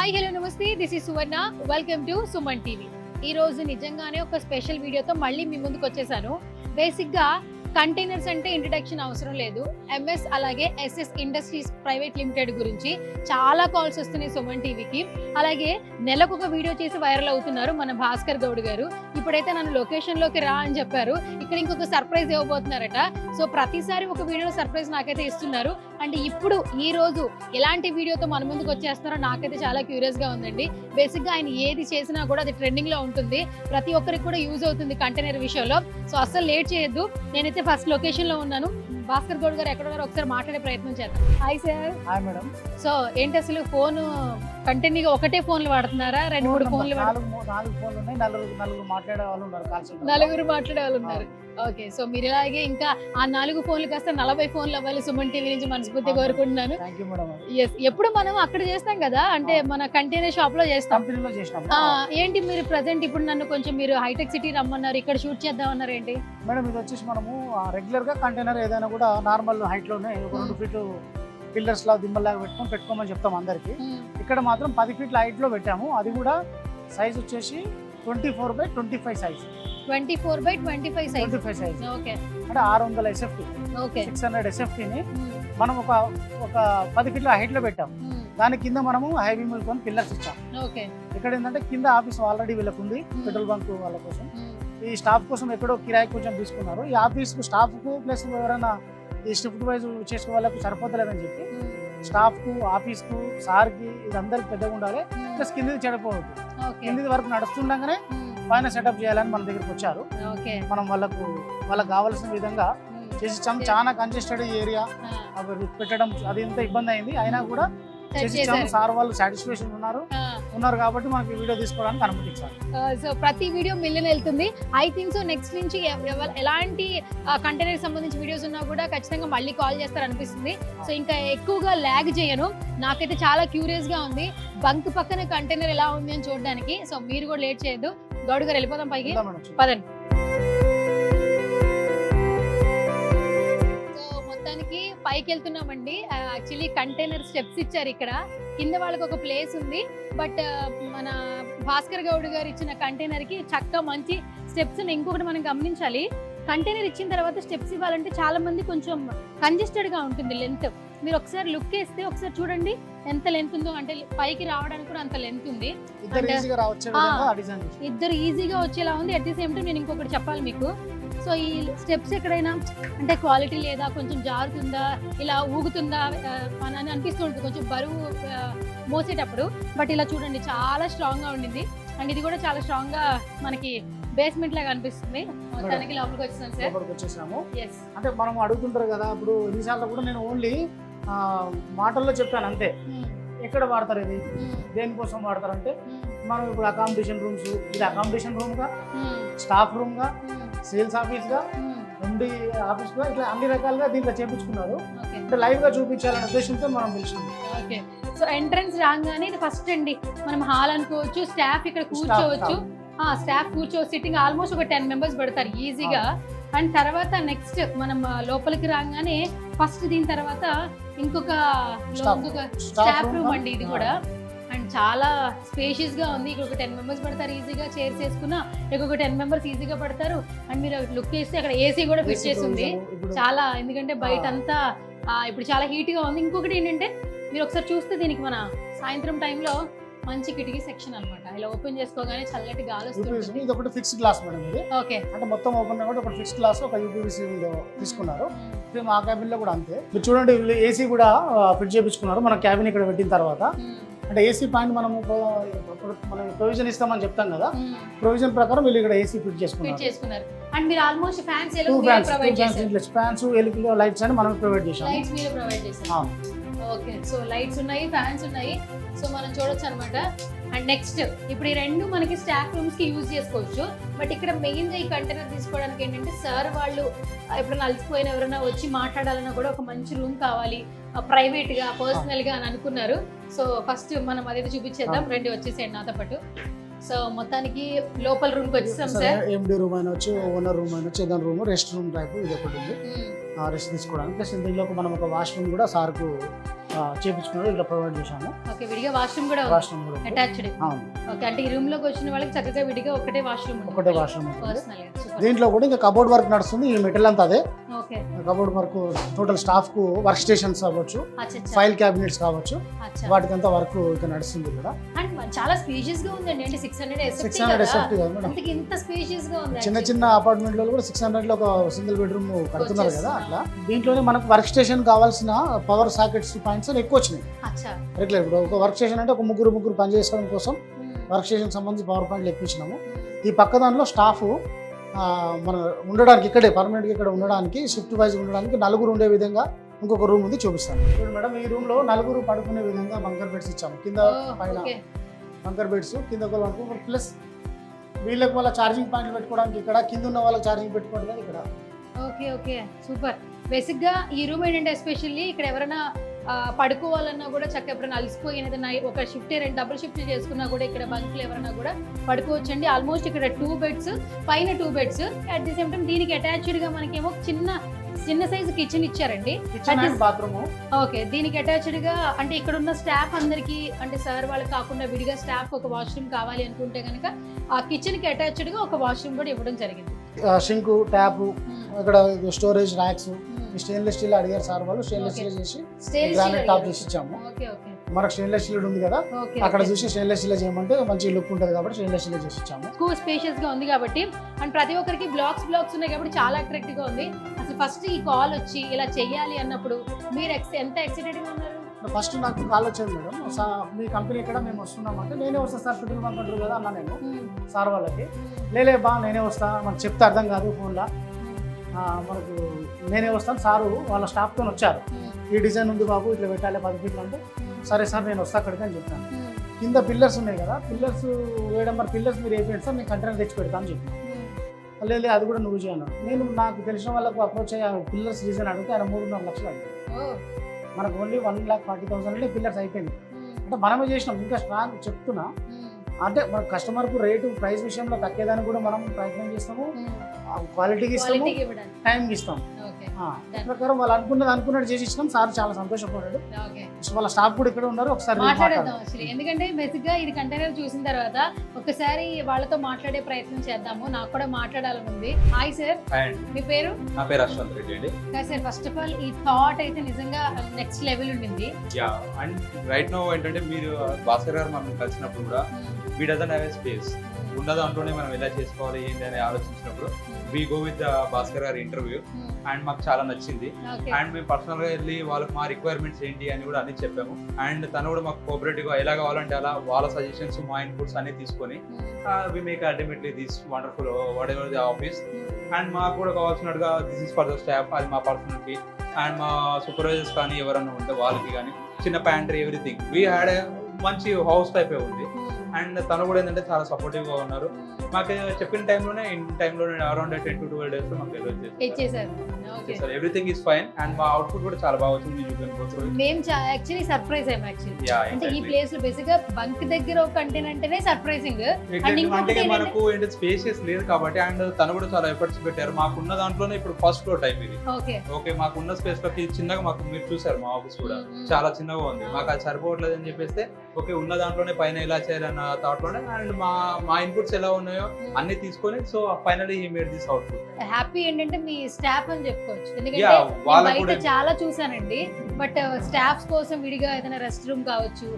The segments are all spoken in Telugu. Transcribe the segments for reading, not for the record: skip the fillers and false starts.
హాయ్ హలో నమస్తే, this is Suvarna. Welcome to Suman TV. ఈ రోజు నిజంగానే ఒక స్పెషల్ వీడియోతో మళ్ళీ మీ ముందుకు వచ్చేసాను. బేసిక్గా కంటైనర్స్ అంటే ఇంట్రడక్షన్ అవసరం లేదు. ఎంఎస్ అలాగే ఎస్ఎస్ ఇండస్ట్రీస్ ప్రైవేట్ లిమిటెడ్ గురించి చాలా కాల్స్ వస్తున్నాయి సుమన్ టీవీకి. అలాగే నెలకు ఒక వీడియో చేసి వైరల్ అవుతున్నారు మన భాస్కర్ గౌడ్ గారు. ఇప్పుడైతే నన్ను లొకేషన్లోకి రా అని చెప్పారు. ఇక్కడ ఇంకొక సర్ప్రైజ్ ఇవ్వబోతున్నారట. సో ప్రతిసారి ఒక వీడియోలో సర్ప్రైజ్ నాకైతే ఇస్తున్నారు. అండ్ ఇప్పుడు ఈ రోజు ఎలాంటి వీడియోతో మన ముందుకు వచ్చేస్తున్నారో నాకైతే చాలా క్యూరియస్గా ఉందండి. బేసిక్గా ఆయన ఏది చేసినా కూడా అది ట్రెండింగ్లో ఉంటుంది. ప్రతి ఒక్కరికి కూడా యూజ్ అవుతుంది కంటైనర్ విషయంలో. సో అస్సలు లేట్ చేయొద్దు. నేనైతే ఫస్ట్ లొకేషన్ లో ఉన్నాను. భాస్కర్ గౌడ్ గారు ఎక్కడ ఉన్నారో ఒకసారి మాట్లాడే ప్రయత్నం చేద్దాం. Hi sir. Hi madam. So ఏంటి అసలు ఫోన్ కంటిన్యూగా ఒకటే ఫోన్లు వాడుతున్నారా? 2-3 ఫోన్లు? నాలుగు ఫోన్లు ఉన్నాయి. నలుగురు మాట్లాడే వాళ్ళు ఉన్నారు. నలుగురు మాట్లాడే వాళ్ళు ఉన్నారు. ఓకే, సో మీరు ఇలాగే ఇంకా ఆ 4 ఫోన్లు కాస్త 40 ఫోన్లు అవ్వాలి సుమన్ టీవీ నుంచి మనస్ఫూర్తిగా కోరుకుంటున్నాను. ఎప్పుడు మనం అక్కడ చేస్తాం కదా, అంటే మన కంటైనర్ షాప్ లో చేస్తాం. ఏంటి మీరు ప్రజెంట్ ఇప్పుడు నన్ను కొంచెం మీరు హైటెక్ సిటీ రమ్మన్నారు, ఇక్కడ షూట్ చేద్దాం అన్నారు ఏంటి? మేడం ఇది వచ్చేసి మనము రెగ్యులర్ గా కంటైనర్ ఏదైనా కూడా నార్మల్ హైట్ లోనే 2 ఫీట్లు పిల్లర్స్ లా దిమ్మలాగా పెట్టుకోమని చెప్తాం అందరికి. ఇక్కడ మాత్రం 10 ఫీట్ల హైట్ లో పెట్టాము. అది కూడా సైజ్ వచ్చేసి 24x25 size. 24x25 size. Okay, అంటే 600 SFT, 600 SFT ని మనం ఒక 10 ఫీట్ల హైట్ లో పెట్టాము. దాని కింద మనము హైవీ మిల్క్ పిల్లర్స్ ఇచ్చాం. ఇక్కడ ఏంటంటే కింద ఆఫీస్ ఆల్రెడీ వీళ్ళకు ఉంది, పెట్రోల్ బంక్ వాళ్ళ కోసం. ఈ స్టాఫ్ కోసం ఎక్కడో కిరాయి కొంచెం తీసుకున్నారు. ఈ ఆఫీస్ కు స్టాఫ్ కు ప్లస్ ఎవరైనా ఈ షిఫ్ట్ వైజ్ చేసుకునే వాళ్ళకు సరిపోతలేదని చెప్పి స్టాఫ్ కు, ఆఫీస్ కు, సార్ కి ఇది అందరికి పెద్దగా ఉండాలి. ప్లస్ కిందిది చెడిపోవద్దు. కింది వరకు నడుస్తుండగానే పైన సెటప్ చేయాలని మన దగ్గరికి వచ్చారు. మనం వాళ్ళకు కావాల్సిన విధంగా చేసిచ్చాం. చాలా కంజెస్టెడ్ ఏరియా పెట్టడం అది ఎంత ఇబ్బంది అయింది, అయినా కూడా చేసిచ్చాము. సార్ వాళ్ళు సాటిస్ఫాక్షన్ ఉన్నారు కాబట్టి మనకి వీడియో తీసుకోవడానికి అనుమతించారు. సో ప్రతి వీడియో మిలియన్ వెళ్తుంది. ఐ థింక్ సో నెక్స్ట్ నుంచి ఎలాంటి కంటైనర్ సంబంధించి వీడియోస్ ఉన్నా కూడా ఖచ్చితంగా మళ్ళీ కాల్ చేస్తారు అనిపిస్తుంది. సో ఇంకా ఎక్కువగా ల్యాగ్ చేయను. నాకైతే చాలా క్యూరియస్ గా ఉంది బంక్ పక్కన కంటైనర్ ఎలా ఉంది అని చూడడానికి. సో మీరు కూడా లేట్ చేయొద్దు. గౌడ్ గారు వెళ్ళిపోదాం పైకి, పదండి. పైకి వెళ్తున్నామండి. యాక్చువల్లీ కంటైనర్ స్టెప్స్ ఇచ్చారు. ఇక్కడ కింద వాళ్ళకి ఒక ప్లేస్ ఉంది, బట్ మన భాస్కర్ గౌడ్ గారు ఇచ్చిన కంటైనర్ కి చక్కగా మంచి స్టెప్స్. ఇంకొకటి మనం గమనించాలి, కంటైనర్ ఇచ్చిన తర్వాత స్టెప్స్ ఇవ్వాలంటే చాలా మంది కొంచెం కంజెస్టెడ్ గా ఉంటుంది లెంత్. మీరు ఒకసారి లుక్ వేస్తే ఒకసారి చూడండి ఎంత లెంత్ ఉందో. అంటే పైకి రావడానికి కూడా అంత లెంత్ ఉంది. ఇద్దరు ఈజీగా వచ్చేలా ఉంది. అట్ ది సేమ్ టైం నేను ఇంకొకటి చెప్పాలి మీకు. సో ఈ స్టెప్స్ ఎక్కడైనా అంటే క్వాలిటీ లేదా, కొంచెం జారుతుందా, ఇలా ఊగుతుందా అని అనిపిస్తూ ఉంటుంది కొంచెం బరువు మోసేటప్పుడు. బట్ ఇలా చూడండి చాలా స్ట్రాంగ్ గా ఉండింది. అండ్ ఇది కూడా చాలా స్ట్రాంగ్ గా మనకి బేస్మెంట్ లాగా అనిపిస్తుంది. మొత్తానికి లోపలికి వచ్చేసాము. అంటే మనం అడుగుతుంటారు కదా, ఇప్పుడు ఎన్నిసార్లు కూడా నేను ఓన్లీ మాటల్లో చెప్పాను అంతే. ఎక్కడ వాడతారు ఇది, దేనికోసం వాడతారు అంటే, మనం ఇప్పుడు అకామిడేషన్ రూమ్స్, ఇది అకామిడేషన్ రూమ్ గా, స్టాఫ్ రూమ్ గా, సేల్స్ ఆఫీస్ గా, ఎండి ఆఫీస్ గా, ఇట్లా అన్ని రకాలుగా దీంట్లో చేపించుకున్నారు. అంటే లైవ్ గా చూపించాలనే ఉద్దేశంతో మనం పిలిచినాం. ఓకే, సో ఎంట్రన్స్ రాగానే ఇది ఫస్ట్ అండి మనం హాల్ అనుకోవచ్చు. స్టాఫ్ ఇక్కడ కూర్చోవచ్చు. స్టాఫ్ సిట్టింగ్ ఆల్మోస్ట్ ఒక 10 మెంబర్స్ పెడతారు ఈజీగా. అండ్ తర్వాత నెక్స్ట్ మనం లోపలికి రాగానే ఫస్ట్ దీని తర్వాత ఇంకొక స్టాఫ్ రూమ్ అండి ఇది కూడా. అండ్ చాలా స్పేషియస్ గా ఉంది. ఇక్కడ ఒక 10 మెంబర్స్ పడతారు ఈజీగా. చైర్స్ వేసుకున్నా ఇంకొక 10 మెంబర్స్ ఈజీగా పడతారు. అండ్ మీరు లుక్ చేస్తే అక్కడ ఏసీ కూడా ఫిట్ చేసి ఉంది చాలా. ఎందుకంటే బయట అంతా ఇప్పుడు చాలా హీట్ గా ఉంది. ఇంకొకటి ఏంటంటే మీరు ఒకసారి చూస్తే దీనికి మన సాయంత్రం టైంలో మంచి కిటికీ సెక్షన్ అన్నమాట. ఇలా ఓపెన్ చేసుకోగానే చల్లటి గాలి వస్తుంది. ఇది ఒకటి ఫిక్స్డ్ గ్లాస్ మేడం. ఇది ఓకే, అంటే మొత్తం ఓపెన్ కూడా ఒక ఫిక్స్డ్ గ్లాస్, ఒక యూపీవీసీ తీసుకున్నారు. మా క్యాబిన్ లో కూడా అంతే. మీరు చూడండి ఏసీ కూడా ఫిట్ చేయించుకున్నారు. మన క్యాబిన్ ఇక్కడ పెట్టిన తర్వాత అంటే ఏసీ పాయింట్ మనం ప్రొవిజన్ ఇస్తామని చెప్తాం కదా, ప్రొవిజన్ ప్రకారం వీళ్ళు ఇక్కడ ఏసీ ఫిట్ చేసుకున్నారు. అండ్ మీరు ఆల్మోస్ట్ ఫ్యాన్స్ ఎల్ఈడి లైట్స్ అని మనం ప్రొవైడ్ చేసాం. ఓకే, సో లైట్స్ ఉన్నాయి, ఫ్యాన్స్ ఉన్నాయి. సో మనం చూడొచ్చు అనమాట. అండ్ నెక్స్ట్ ఇప్పుడు ఈ రెండు మనకి స్టాఫ్ రూమ్స్ కి యూజ్ చేసుకోవచ్చు. బట్ ఇక్కడ మెయిన్ గా ఈ కంటైనర్ తీసుకోవడానికి ఏంటంటే, సార్ వాళ్ళు ఎప్పుడైనా అలసిపోయిన ఎవరైనా వచ్చి మాట్లాడాలన్నా కూడా ఒక మంచి రూమ్ కావాలి, ప్రైవేట్ గా, పర్సనల్ గా అని అనుకున్నారు. సో ఫస్ట్ మనం అదైతే చూపించేద్దాం. రండి, వచ్చేసేయండి నాతో పాటు. సో మొత్తానికి లోపల రూమ్ కి వచ్చేసాం సార్. ఎండి రూమ్ అయినా వచ్చి, ఓనర్ రూమ్ అయినా వచ్చి, ఏదైనా రూమ్, రెస్ట్ రూమ్ టైప్ ఇది ఒకటి ఉంది రెస్ట్ తీసుకోవడానికి. ప్లస్ దీనిలో మనం ఒక వాష్రూమ్ కూడా సార్కు చేపించుకున్నాడు, ఇట్లా ప్రొవైడ్ చేశాము. ఓకే, విడిగా వాష్రూమ్ కూడా వాష్రూమ్ కూడా ఉంది. అటాచ్డ్. అవును, ఓకే, అంటే ఈ రూమ్ లోకి వచ్చిన వాళ్ళకి చక్కగా విడిగా ఒకటే వాష్రూమ్ ఉంటుంది. పర్సనల్. దీంట్లో కూడా ఇంకా కబోర్డ్ వర్క్ నడుస్తుంది. ఈ మెటల్ అంతా అదే okay, cupboard work. Total staff కు వర్క్ స్టేషన్స్ అవ్వచ్చు, ఫైల్ క్యాబినెట్స్ కావచ్చు, వాటికంతా వర్క్ ఇక నడుస్తుంది కూడా. అండ్ చాలా స్పేషియస్ గా ఉందండి. అంటే 600 SFT కాదు మేడం, ఇంత స్పేషియస్ గా ఉంది. చిన్న చిన్న అపార్ట్మెంట్ లో కూడా 600 లో ఒక సింగిల్ బెడ్రూమ్ కడుతున్నారు కదా, అట్లా. దీంట్లోనే మనకు వర్క్ స్టేషన్ కావాల్సిన పవర్ సాకెట్స్ పాయింట్స్ ఎక్కువ వచ్చినాయి. రెగ్యులర్ ఇప్పుడు ఒక వర్క్ స్టేషన్ అంటే ఒక ముగ్గురు పని చేసుకోవడం కోసం వర్క్ స్టేషన్ సంబంధించి పవర్ పాయింట్లు ఎక్కువ ఇచ్చినాము. ఈ పక్క దాంట్లో స్టాఫ్ మన ఉండడానికి ఇక్కడే పర్మనెంట్గా ఇక్కడ ఉండడానికి షిఫ్ట్ వైజ్ ఉండడానికి నలుగురు ఉండే విధంగా ఇంకొక రూమ్ ఉంది, చూపిస్తాను. ఇప్పుడు మేడం ఈ రూమ్ లో నలుగురు పడుకునే విధంగా బంకర్ బెడ్స్ ఇచ్చాము. కింద పైన బంకర్ బెడ్స్, కింద ఒక ప్లస్ వీళ్ళకి వాళ్ళ ఛార్జింగ్ పాయింట్లు పెట్టుకోవడానికి ఇక్కడ, కింద ఉన్న వాళ్ళ ఛార్జింగ్ పెట్టుకోవడానికి ఇక్కడ. Okay okay, super. బేసిక్ గా ఈ రూమ్ ఏంటంటే ఎస్పెషల్లీ ఇక్కడ ఎవరైనా పడుకోవాలన్నా కూడా చక్కగా ఎప్పుడైనా అలసిపోయిన ఏదైనా ఒక షిఫ్ట్ డబుల్ షిఫ్ట్ చేసుకున్నా కూడా ఇక్కడ బంకులు ఎవరైనా కూడా పడుకోవచ్చండి. ఆల్మోస్ట్ ఇక్కడ 2 బెడ్స్, పైన 2 beds. At the same time దీనికి అటాచ్డ్ గా మనకేమో చిన్న సైజు కిచెన్ ఇచ్చారండి. బాత్రూమ్. ఓకే, దీనికి అటాచ్డ్ గా అంటే ఇక్కడ ఉన్న స్టాఫ్ అందరికి, అంటే సార్ వాళ్ళకి కాకుండా విడిగా స్టాఫ్ ఒక వాష్రూమ్ కావాలి అనుకుంటే కనుక ఆ కిచెన్ కి అటాచ్డ్ గా ఒక వాష్రూమ్ కూడా ఇవ్వడం జరిగింది. షింక్, ట్యాప్, ఇక్కడ స్టోరేజ్ ర్యాక్స్. స్టెయిన్లెస్ స్టీల్ అడిగారు సార్ వాళ్ళు, స్టెయిన్లెస్ స్టీల్ చేసి గ్రానైట్ టాప్ చేసి ఇచ్చాము. మనకు స్టెయిన్లెస్ స్టీల్ ఉంది కదా, అక్కడ చూసి స్టెయిన్లెస్ స్టీల్ చేయమంటే మంచి లుక్ ఉంటుంది కాబట్టి స్టెయిన్లెస్ స్టీల్ చేసి ఇచ్చాము. ఎక్కువ స్పేషియస్ గా ఉంది కాబట్టి, అండ్ ప్రతి ఒక్కరికి బ్లాక్స్ ఉన్నాయి కాబట్టి చాలా అట్రాక్టివ్ గా ఉంది. అసలు ఫస్ట్ ఈ కాల్ వచ్చి ఇలా చెయ్యాలి అన్నప్పుడు మీరు ఎంత ఎక్సైటెడ్ గా ఉన్నారు? ఫస్ట్ నాకు కాల్ వచ్చేది మేడం, మీ కంపెనీ ఇక్కడ మేము వస్తున్నామంటే నేనే వస్తా సార్, పెట్రోల్ బంక్ అంటారు కదా అన్నా నేను సార్ వాళ్ళకి. లేలే బా నేనే వస్తా, మనకు చెప్తే అర్థం కాదు ఫోన్లో, మనకు నేనే వస్తాను. సారు వాళ్ళ స్టాఫ్తో వచ్చారు, ఈ డిజైన్ ఉంది బాబు ఇట్లా పెట్టాలి 10 ఫీట్లు అంటే, సరే సార్ నేను వస్తా అక్కడికి అని చెప్పాను. కింద పిల్లర్స్ ఉన్నాయి కదా, పిల్లర్స్ వేయడం, మరి పిల్లర్స్ మీరు వేయండి సార్, నేను కంటైనర్ తెచ్చి పెడతాను అని చెప్పి. లేదు అది కూడా నువ్వు చేయను. నేను నాకు తెలిసిన వాళ్ళకు అప్రోచ్ అయ్యా, పిల్లర్స్ డిజైన్ అడిగితే ఆయన 3.5 లక్షలు అడిగారు. మనకు ఓన్లీ 1,40,000 అంటే పిల్లర్స్ అయిపోయింది. అంటే మనమే చేసినాం, ఇంకా స్ట్రాంగ్ చెప్తున్నా. అంటే మన కస్టమర్కు రేటు ప్రైస్ విషయంలో తగ్గేదానికి కూడా మనం ప్రయత్నం చేస్తాము, క్వాలిటీకి ఇస్తాము, టైంకి ఇస్తాం. ప్రకారం వాళ్ళు అనుకున్నట్టు చేసి ఇచ్చినాం. సార్ చాలా సంతోషపడ్డాడు. వాళ్ళ స్టాఫ్ కూడా ఇక్కడ ఉన్నారు, ఒకసారి మాట్లాడేద్దాం. ఎందుకంటే బేసిక్ గా ఇది కంటైనర్ చూసిన తర్వాత ఒకసారి వాళ్ళతో మాట్లాడే ప్రయత్నం చేద్దాము. నాకు కూడా మాట్లాడాలని ఉంది. హాయ్ సార్, మీ పేరు? నా పేరు అశ్వంత్ రెడ్డి అండి. సార్ ఫస్ట్ ఆఫ్ ఆల్ ఈ థాట్ అయితే నిజంగా నెక్స్ట్ లెవెల్ ఉండింది. అండ్ రైట్ నో ఏంటంటే మీరు భాస్కర్ గారు మనం కలిసినప్పుడు కూడా we doesn't have a space ఉన్న దాంట్లోనే మనం ఎలా చేసుకోవాలి ఏంటి అని ఆలోచించినప్పుడు వీ గో విత్ భాస్కర్ గారి ఇంటర్వ్యూ అండ్ మాకు చాలా నచ్చింది. అండ్ మేము పర్సనల్ గా వెళ్ళి వాళ్ళకి మా రిక్వైర్మెంట్స్ ఏంటి అని కూడా అన్ని చెప్పాము. అండ్ తను కూడా మాకు కోఆపరేటివ్ గా ఎలా కావాలంటే అలా వాళ్ళ సజెషన్స్, మా ఇన్పుట్స్ అన్ని తీసుకొని we make ultimately this wonderful whatever the office. And మాకు కూడా కావాల్సినట్టుగా this is for the staff, అది మా పర్సనల్కి. అండ్ మా సూపర్వైజర్స్ కానీ ఎవరన్నా ఉంటే వాళ్ళకి కానీ చిన్న ప్యాంట్రీ ఎవ్రీథింగ్ వీ హ్యాడ్ మంచి హౌస్ టైప్ ఉంది. అండ్ తను కూడా ఏంటంటే చాలా సపోర్టివ్ గా ఉన్నారు. మాకు చెప్పిన టైంలోనే అరౌండ్ 10 to 12 days లో మాకు delivery everything is fine. And మా అవుట్పుట్ కూడా చాలా బాగా వచ్చింది. మేము యాక్చువల్లీ సర్ప్రైజ్ అయ్యాం. అంటే ఈ ప్లేస్ లో బేసిక్ గా బంక్ దగ్గర ఒక కంటైనర్ అంటేనే సర్ప్రైజింగ్. అంటే మనకు ఏంటంటే స్పేషియస్ లేదు కాబట్టి, అండ్ తను కూడా చాలా ఎఫర్ట్స్ పెట్టారు. మాకున్న దాంట్లోనే ఇప్పుడు ఫస్ట్ ఫ్లోర్ టైప్ ఇది. ఓకే, మాకున్న స్పేస్ లోకి చిన్నగా మాకు మీరు చూసారు మా ఆఫీస్ కూడా చాలా చిన్నగా ఉంది. మాకు అది సరిపోవట్లేదు అని చెప్పేస్తే ఓకే ఉన్న దాంట్లోనే పైన ఎలా చేయాలన్న థాట్ లోనే అండ్ మా ఇన్పుట్స్ ఎలా ఉన్నాయో అన్ని తీసుకొని so finally he made this output. Happy ఏంటంటే మీ స్టాఫ్ అని చెప్పుకోవచ్చు. ఎందుకంటే బయట చాలా చూసానండి, బట్ స్టాఫ్స్ కోసం విడిగా ఏదైనా రెస్ట్ రూమ్ కావచ్చు,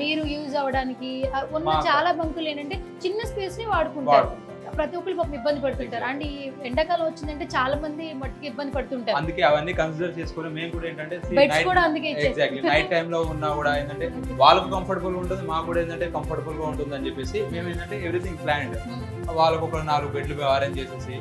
మీరు యూజ్ అవ్వడానికి ఉన్న చాలా బంకులు ఏంటంటే చిన్న స్పేస్ ని వాడుకుంటారు. ప్రతి ఒక్కరు పాపం ఇబ్బంది పడుతుంటారు. అండ్ ఈ ఎండాకాలం వచ్చిందంటే చాలా మంది మట్టికి ఇబ్బంది పడుతుంటారు. అందుకే అవన్నీ కన్సిడర్ చేసుకొని మేము కూడా ఏంటంటే ఎగ్జాక్ట్లీ నైట్ టైమ్ లో ఉన్నా కూడా ఏంటంటే వాళ్ళకు కంఫర్టబుల్ ఉంటుంది, మాకు కూడా ఏంటంటే కంఫర్టబుల్ గా ఉంటుంది అని చెప్పేసి మేము ఏంటంటే ఎవ్రీథింగ్ ప్లాన్డ్. వాళ్ళకు ఒక 4 బెడ్లు అరేంజ్ చేసేసి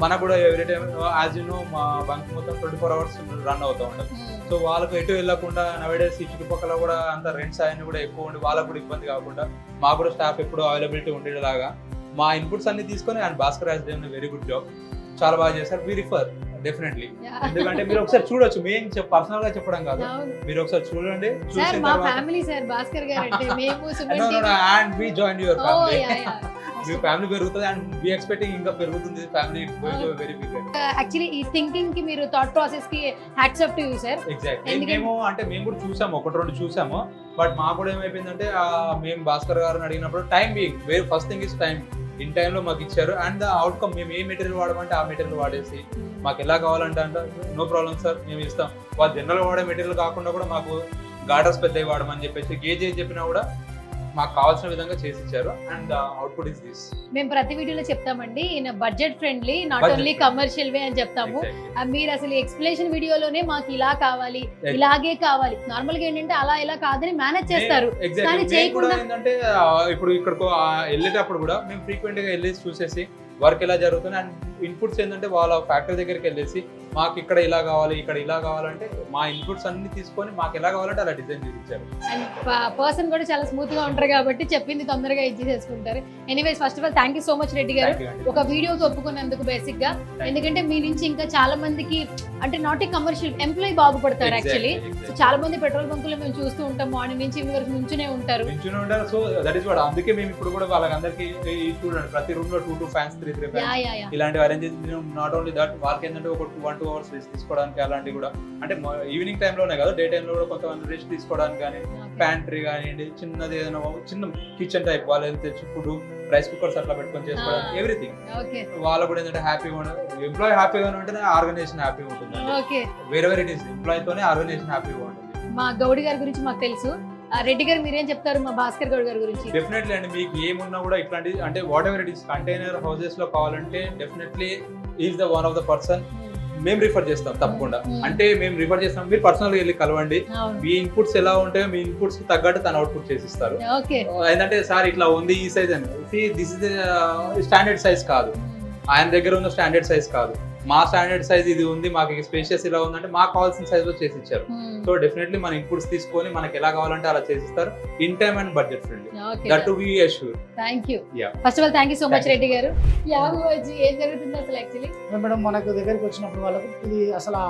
మనకు కూడా every time as you know మా బంక్ మొత్తం 24 hours రన్ అవుతూ ఉంటుంది. సో వాళ్ళకు ఎటు వెళ్ళకుండా నవేడేస్ ఈ చుట్టుపక్కల కూడా అంత రెంట్స్ అవన్నీ కూడా ఎక్కువ ఉండి వాళ్ళకు కూడా ఇబ్బంది కాకుండా మాకు కూడా స్టాఫ్ ఎప్పుడు అవైలబిలిటీ ఉండేలాగా మా ఇన్పుట్స్ అన్ని తీసుకొని and Bhaskar has done a very good job. చాలా బాగా చేశారు. వి రిఫర్ డెఫినెట్లీ. Yeah. ఎందుకంటే మీరు ఒకసారి చూడొచ్చు, మేము పర్సనల్ గా చెప్పడం కాదు, అవును. మీరు ఒకసారి చూడండి. సార్ మా ఫ్యామిలీ సార్ భాస్కర్ గారు అంటే మేము Suman TV. And we join your ఓ ఫ్యామిలీ. Yeah yeah. మీ ఫ్యామిలీ పెరుగుతుంది అండ్ వి ఎక్స్పెక్టింగ్ ఇంకా పెరుగుతుంది family. It's going to very big. Actually ఈ థింకింగ్ కి మీరు థాట్ ప్రాసెస్ కి hats off to you sir. Exactly. ఎందుకంటే- మేము కూడా చూసాము, ఒకటి రెండు చూసాము. బట్ మాకు కూడా ఏమైపోయిందంటే మేము భాస్కర్ గారిని అడిగినప్పుడు time very first thing is time. In టైంలో మాకు ఇచ్చారు అండ్ అవుట్కమ్ మేము ఏ మెటీరియల్ వాడమంటే ఆ మెటీరియల్ వాడేసి మాకు ఎలా కావాలంటే అంటే నో ప్రాబ్లం సార్ మేము ఇస్తాం. వాళ్ళు జనరల్ వాడే మెటీరియల్ కాకుండా కూడా మాకు గార్డర్స్ పెద్దవి వాడమని చెప్పేసి గేజ్ ఏం చెప్పినా కూడా మాకు కావాల్సిన విధంగా చేసి ఇచ్చారు అండ్ అవుట్పుట్ ఇస్ దిస్. మేము ప్రతి వీడియోలో చెప్తామండి ఈయన budget friendly, not Budget only friendly. Commercial way అని చెప్తాము. మీరు అసలు ఎక్స్ప్లెనేషన్ వీడియోలోనే మాకు ఇలా కావాలి, Exactly. ఇలాగే కావాలి, నార్మల్ గా ఏంటంటే అలా ఇలా కాదని మేనేజ్ చేస్తారు. కానీ చేయకుండా- ఏంటంటే ఇప్పుడు ఇక్కడికి వెళ్ళేటప్పుడు కూడా మేము ఫ్రీక్వెంట్ గా వెళ్ళేసి చూసేసి వర్క్ ఎలా జరుగుతుంది అండ్ ఇన్పుట్స్ ఏంటంటే వాళ్ళ ఫ్యాక్టరీ దగ్గరికి వెళ్ళేసి మాకు ఇక్కడ ఇలా కావాలి, ఇక్కడ ఇలా కావాలంటే మా ఇన్పుట్స్ అన్ని తీసుకొని మాకు ఎలా కావాలంటే అలా డిజైన్ చేసి ఇచ్చారు. అండ్ పర్సన్ కూడా చాలా స్మూత్ గా ఉంటారు కాబట్టి చెప్పింది తొందరగా ఇచ్చేసుకుంటారు. Anyways first of all thank you so much Reddy గారు Thank you అండి. ఒక వీడియోకి ఒప్పుకున్నందుకు. బేసిక్ గా ఎందుకంటే మీ నుంచి ఇంకా చాలా మందికి అంటే నాట్ ఏ కమర్షియల్ ఎంప్లాయీ బాగుపడతారు యాక్చువల్లీ. సో చాలా మంది పెట్రోల్ బంకులు మేము చూస్తూ ఉంటాం, మార్నింగ్ నుంచి ఈవినింగ్ వరకు నుంచునే ఉంటారు. నించుని ఉంటారు. సో దట్ ఈస్ వాట్, అందుకే మేము ఇప్పుడు కూడా వాళ్ళందరికీ చూడండి ప్రతి రూమ్ లో 2 fans 3 yeah fans yeah yeah. ఇలాంటివి అరేంజ్ చేసి నాట్ ఓన్లీ దట్ వాళ్ళకి ఏంటంటే ఒక 1-2 అవర్స్ రెస్ట్ తీసుకోవడానికి అలాంటివి కూడా అంటే ఈవినింగ్ టైంలోనే కదా డే టైంలో కూడా కొంతమంది రెస్ట్ తీసుకోవడానికి కానీ ప్యాంట్రీ కానివ్వండి, చిన్నది ఏదైనా చిన్న కిచెన్ టైప్ వాళ్ళు ఏదైతే ఫుడ్ రైస్ కుక్కర్స్ అట్లా పెట్టుకొని చేసుకోవడానికి ఎవ్రీథింగ్. ఓకే వాళ్ళు కూడా ఏంటంటే హ్యాపీగా ఉండదు, ఎంప్లాయీ హ్యాపీగా ఉంటేనే ఆర్గనైజేషన్ హ్యాపీగా ఉంటుంది. ఓకే. వేరే ఇట్ ఈస్ ఎంప్లాయీతోనే ఆర్గనైజేషన్ హ్యాపీగా ఉంటుంది. మా గౌడి గారి గురించి మాకు తెలుసు. రెడ్డి గారు మీరేం చెప్తారు మా భాస్కర్ గౌడ్ గారి గురించి? డెఫినెట్లీ అండి, మీకు ఏమున్నా కూడా ఇట్లాంటి అంటే what ever it is container houses లో కావాలంటే definitely is the one of the person మేము రిఫర్ చేస్తాం తప్పకుండా. అంటే మేము రిఫర్ చేస్తాం, మీరు పర్సనల్ గా వెళ్ళి కలవండి. మీ ఇన్పుట్స్ ఎలా ఉంటాయో మీ ఇన్పుట్స్ కి తగ్గట్టు తన అవుట్పుట్ చేసిస్తారు. ఏంటంటే సార్ ఇట్లా ఉంది ఈ సైజ్ అని, దిస్ ఇస్ స్టాండర్డ్ సైజ్ కాదు, ఆయన దగ్గర ఉన్న స్టాండర్డ్ సైజ్ కాదు, మా స్టాండర్డ్ సైజ్ ఇది ఉంది, మాకు స్పేషియస్ ఇలా ఉందంటే మాకు కావాల్సిన సైజ్ లో చేసి ఇచ్చారు. సో డెఫినెట్లీ మన ఇన్పుట్స్ తీసుకొని మనకి ఎలా కావాలంటే అలా చేసిస్తారు. In time and budget friendly. That to be assure. Thank you. Yeah. First of all thank you so much Reddy గారు. ఏం జరుగుతుంది అసలు యాక్చువల్లీ? మేడం మనకు దగ్గరికి వచ్చినప్పుడు వాళ్ళకు ఇది అసలు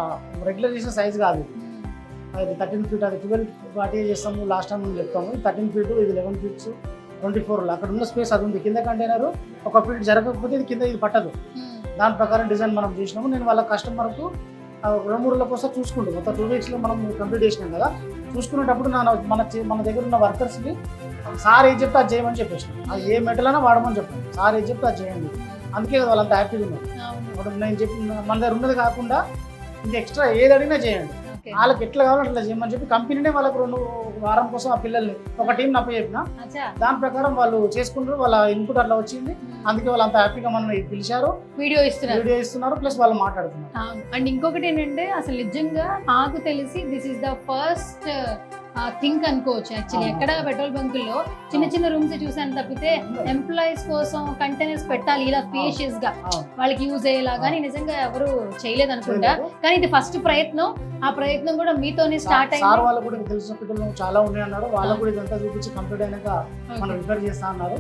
రెగ్యులర్ చేసిన సైజ్ కాదు ఇది. అది 13 ఫీట్, అది 12 వాటి చేస్తాము లాస్ట్ టైం చెప్తాము. 13 ఫీట్, ఇది 11 ఫీట్స్ 24. అక్కడ ఉన్న స్పేస్ అది ఉంది. కింద కంటైనర్ ఒక ఫీట్ జరగకపోతే ఇది కింద ఇది పట్టదు. దాని ప్రకారం డిజైన్ మనం చేసినాము. నేను వాళ్ళ కస్టమర్కు 2-3 రోజుల కోసం చూసుకుంటాం. మొత్తం 2 వీక్స్లో మనం కంప్లీట్ చేసినాం కదా. చూసుకునేటప్పుడు మన దగ్గర ఉన్న వర్కర్స్కి సార్ ఏది చెప్తే అది చేయమని చెప్పేసినాం. అది ఏ మెటల్ అయినా వాడమని చెప్పాను. సార్ ఏది చెప్తే అది చేయండి. అందుకే కదా వాళ్ళంతా హ్యాపీగా ఉన్నారు. ఇప్పుడు నేను చెప్పిన మన దగ్గర ఉన్నది కాకుండా ఇంకా ఎక్స్ట్రా ఏది అడిగినా చేయండి. వాళ్ళకి ఎట్లా కావాలో అట్లా చేయమని చెప్పి కంపెనీనే వాళ్ళకి 2 వారం కోసం ఆ పిల్లల్ని ఒక టీం అప్పచెప్పిన. దాని ప్రకారం వాళ్ళు చేసుకుంటారు. వాళ్ళ ఇన్పుట్ అట్లా వచ్చింది. అందుకే వాళ్ళు అంత హ్యాపీగా మనం పిలిచారు, వీడియో ఇస్తున్నారు, ప్లస్ వాళ్ళు మాట్లాడుతున్నారు. అండ్ ఇంకొకటి ఏంటంటే అసలు నిజంగా నాకు తెలిసి this is the first think అనుకోవచ్చు యాక్చువల్లీ. ఎక్కడ పెట్రోల్ బంకుల్లో చిన్న చిన్న రూమ్స్ చూసాను తప్పితే ఎంప్లాయీస్ కోసం కంటైనర్స్ పెట్టాలి ఇలా స్పేషియస్ గా వాళ్ళకి యూజ్ అయ్యేలాగా నిజంగా ఎవరు చేయలేదు అనుకుంటా. కానీ ఇది ఫస్ట్ ప్రయత్నం. ఆ ప్రయత్నం కూడా మీతోనే స్టార్ట్ అయింది. సార్ వాళ్ళు కూడా తెలిసిన పిల్లలు చాలా ఉన్నాయి అన్నారు. వాళ్ళకు కూడా ఇదంతా చూపించి కంప్లీట్ అయినాక మనం రిపేర్ చేస్తా అన్నారు.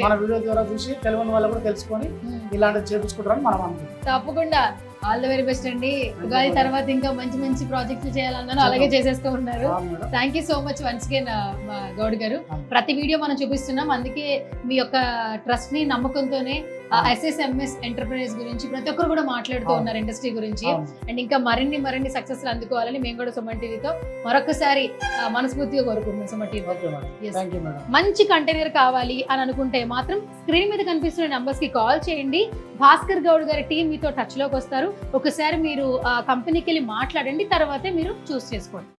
మన వీడియో ద్వారా చూసి తెలియని వాళ్ళు కూడా తెలుసుకొని ఇలాంటివి చేపించుకుంటారని మనం అనుకుంటాం. తప్పకుండా ఆల్ ది వెరీ బెస్ట్ అండి. ఉగాది తర్వాత ఇంకా మంచి మంచి ప్రాజెక్టులు చేయాలన్నాను, అలాగే చేసేస్తూ ఉన్నారు. Thank you so much once again Goud గారు. ప్రతి వీడియో మనం చూపిస్తున్నాం, అందుకే మీ యొక్క ట్రస్ట్ ని నమ్మకంతోనే SSMS ఎంటర్ప్రైజ్ గురించి ప్రతి ఒక్కరు కూడా మాట్లాడుతూ ఉన్నారు, ఇండస్ట్రీ గురించి. అండ్ ఇంకా మరిన్ని సక్సెస్ అందుకోవాలని మేము కూడా సుమన్ టీవీతో మరొకసారి మనస్ఫూర్తిగా కోరుకుంటున్నాం. సుమన్ టీవీ మంచి కంటైనర్ కావాలి అని అనుకుంటే మాత్రం స్క్రీన్ మీద కనిపిస్తున్న నంబర్స్ కి కాల్ చేయండి. భాస్కర్ గౌడ్ గారి టీం మీతో టచ్ లోకి వస్తారు. ఒకసారి మీరు కంపెనీకి వెళ్ళి మాట్లాడండి, తర్వాతే మీరు చూస్ చేసుకోండి.